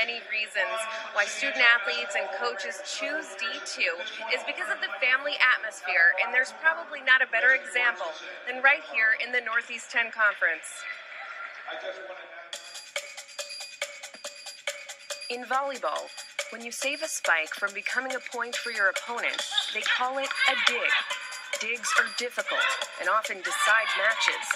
many reasons why student athletes and coaches choose D2 is because of the family atmosphere, and there's probably not a better example than right here in the Northeast 10 Conference. In volleyball, when you save a spike from becoming a point for your opponent, they call it a dig. Digs are difficult and often decide matches.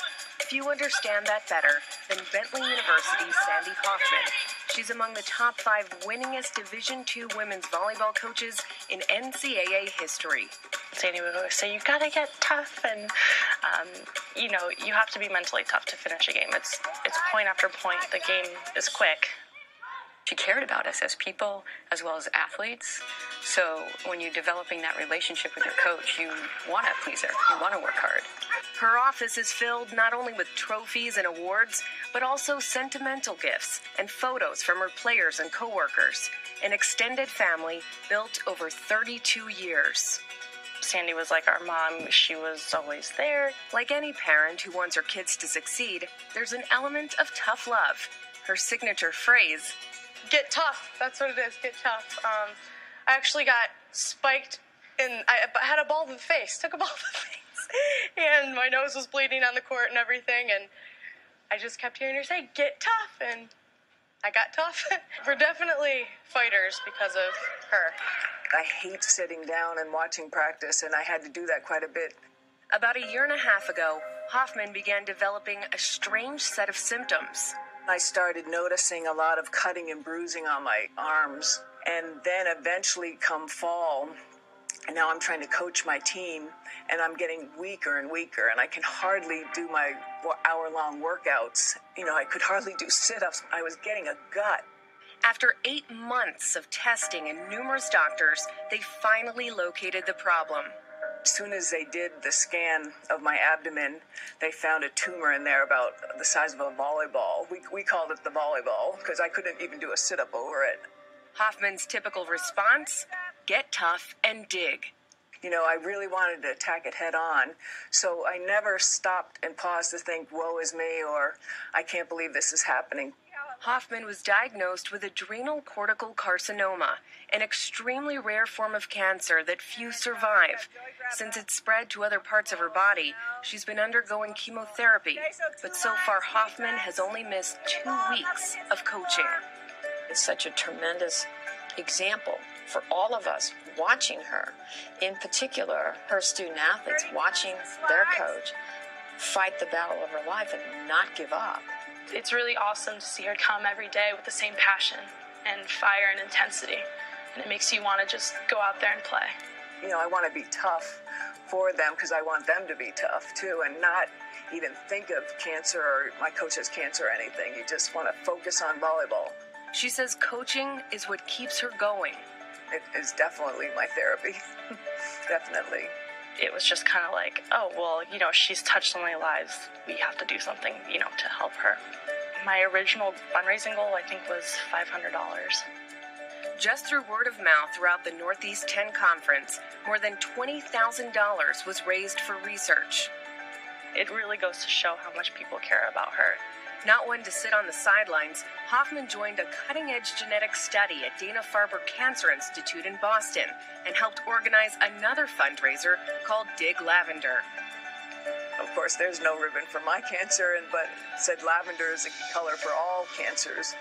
Few understand that better than Bentley University's Sandy Hoffman. She's among the top 5 winningest Division II women's volleyball coaches in NCAA history. Sandy would always say, you gotta get tough, and you have to be mentally tough to finish a game. It's point after point. The game is quick. She cared about us as people as well as athletes. So when you're developing that relationship with your coach, you want to please her. You want to work hard. Her office is filled not only with trophies and awards, but also sentimental gifts and photos from her players and coworkers. An extended family built over 32 years. Sandy was like our mom. She was always there. Like any parent who wants her kids to succeed, there's an element of tough love. Her signature phrase, "Get tough." That's what it is. Get tough. I actually got spiked I had a ball to the face. Took a ball to the face. And my nose was bleeding on the court and everything. And I just kept hearing her say, "Get tough." And I got tough. We're definitely fighters because of her. I hate sitting down and watching practice, and I had to do that quite a bit. About a year and a half ago, Hoffman began developing a strange set of symptoms. I started noticing a lot of cutting and bruising on my arms, and then eventually come fall, and now I'm trying to coach my team, and I'm getting weaker and weaker, and I can hardly do my hour-long workouts. I could hardly do sit-ups. I was getting a gut. After 8 months of testing and numerous doctors, they finally located the problem. As soon as they did the scan of my abdomen, they found a tumor in there about the size of a volleyball. We called it the volleyball because I couldn't even do a sit-up over it. Hoffman's typical response, get tough and dig. I really wanted to attack it head on, so I never stopped and paused to think, woe is me, or I can't believe this is happening. Hoffman was diagnosed with adrenal cortical carcinoma, an extremely rare form of cancer that few survive. Since it spread to other parts of her body, she's been undergoing chemotherapy, but so far Hoffman has only missed 2 weeks of coaching. It's such a tremendous example for all of us watching her, in particular her student athletes watching their coach fight the battle of her life and not give up. It's really awesome to see her come every day with the same passion and fire and intensity, and it makes you want to just go out there and play. I want to be tough for them because I want them to be tough too, and not even think of cancer or my coach has cancer or anything. You just want to focus on volleyball. She says coaching is what keeps her going. It is definitely my therapy. Definitely. It was just kind of like, oh, well, she's touched so many lives. We have to do something, to help her. My original fundraising goal, I think, was $500. Just through word of mouth throughout the Northeast 10 Conference, more than $20,000 was raised for research. It really goes to show how much people care about her. Not one to sit on the sidelines, Hoffman joined a cutting-edge genetic study at Dana-Farber Cancer Institute in Boston and helped organize another fundraiser called Dig Lavender. Of course, there's no ribbon for my cancer, but it said lavender is a color for all cancers.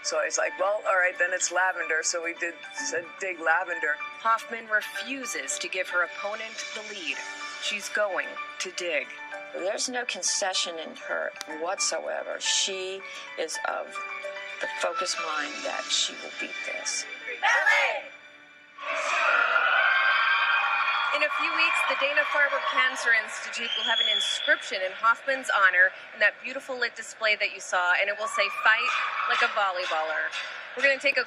So I was like, well, all right, then it's lavender. So we said Dig Lavender. Hoffman refuses to give her opponent the lead. She's going to dig. There's no concession in her whatsoever. She is of the focused mind that she will beat this. In a few weeks, the Dana-Farber Cancer Institute will have an inscription in Hoffman's honor in that beautiful lit display that you saw, and it will say, "Fight like a volleyballer." We're going to take a